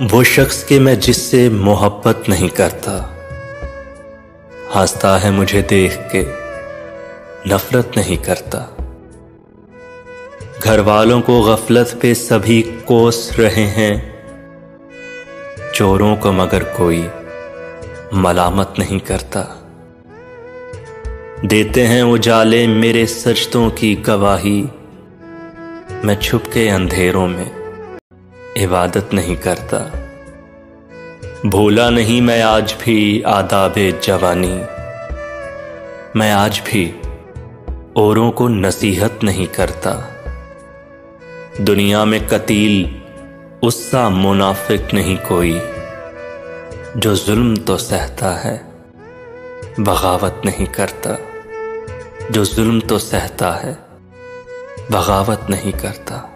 वो शख्स के मैं जिससे मोहब्बत नहीं करता, हंसता है मुझे देख के नफरत नहीं करता। घर वालों को गफलत पे सभी कोस रहे हैं, चोरों को मगर कोई मलामत नहीं करता। देते हैं उजाले मेरे सजदों की गवाही, मैं छुप के अंधेरों में इबादत नहीं करता। भूला नहीं मैं आज भी आदाबे जवानी, मैं आज भी औरों को नसीहत नहीं करता। दुनिया में कतील उससा मुनाफिक नहीं कोई, जो जुल्म तो सहता है बगावत नहीं करता। जो जुल्म तो सहता है बगावत नहीं करता।